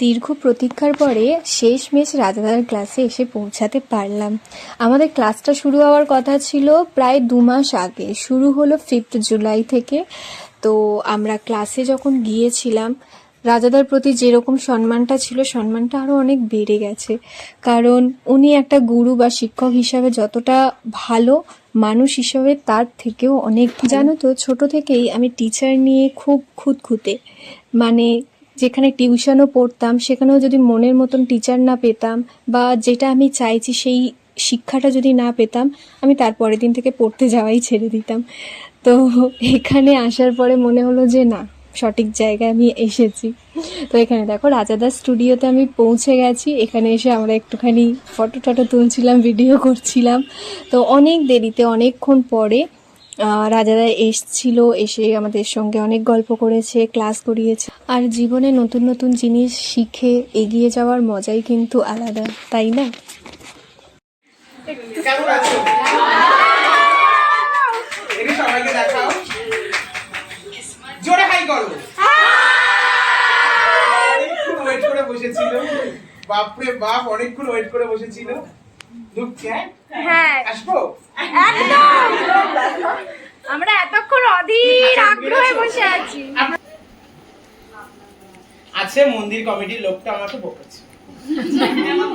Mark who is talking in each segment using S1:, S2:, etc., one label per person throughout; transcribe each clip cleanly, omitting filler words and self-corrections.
S1: দীর্ঘ প্রতীক্ষার পরে শেষমেশ রাজাদার ক্লাসে এসে পৌঁছাতে পারলাম। আমাদের ক্লাসটা শুরু হওয়ার কথা ছিল প্রায় 2 মাস আগে, শুরু হলো 5 জুলাই থেকে। তো আমরা ক্লাসে যখন গিয়েছিলাম, রাজাদার প্রতি যেরকম সম্মানটা ছিল, সম্মানটা আরও অনেক বেড়ে গেছে। কারণ উনি একটা গুরু বা শিক্ষক হিসাবে যতটা ভালো, মানুষ হিসাবে তার থেকেও অনেক। জানো তো, ছোট থেকেই আমি টিচার নিয়ে খুব খুঁতখুঁতে। মানে যেখানে টিউশনও পড়তাম, সেখানেও যদি মনের মতন টিচার না পেতাম বা যেটা আমি চাইছি সেই শিক্ষাটা যদি না পেতাম, আমি তার পরের দিন থেকে পড়তে যাওয়াই ছেড়ে দিতাম। তো এখানে আসার পরে মনে হলো যে না, সঠিক জায়গায় আমি এসেছি। তো এখানে দেখো রাজাদার স্টুডিওতে আমি পৌঁছে গেছি। এখানে এসে আমরা একটুখানি ফটো টটো তুলছিলাম, ভিডিও করছিলাম। তো অনেক দেরিতে, অনেকক্ষণ পরে রাজাদা এসছিল, এসে আমাদের সঙ্গে অনেক গল্প করেছে, ক্লাস করিয়েছে। আর জীবনে নতুন নতুন জিনিস শিখে এগিয়ে যাওয়ার মজাই কিন্তু আলাদা, তাই না?
S2: কেমন আছো? এদিকে সবাইকে দেখাও, জোরে হাই করো। অনেকক্ষণ ওয়েট করে বসেছিল, বাপরে বাপ, অনেকক্ষণ ওয়েট করে বসেছিল। ঢুকছে? হ্যাঁ, আসবো?
S3: আমরা এতক্ষণ অধীর আগ্রহে বসে আছি।
S2: আছে মন্দির কমিটির লোকটা আমাকে বকেছে,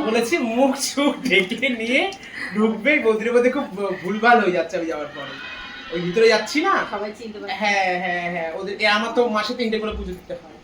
S2: বলেছি মুখ চুখ ঢেকে নিয়ে ঢুকবে, গদির মধ্যে খুব ভুলভাল হয়ে যাচ্ছে আমি যাওয়ার পরে। ওই ভিতরে যাচ্ছি না, সবাই চিনতে পারে। হ্যাঁ হ্যাঁ হ্যাঁ, ওদের আমার তো মাসে 3টে করে পুজো দিতে হয়।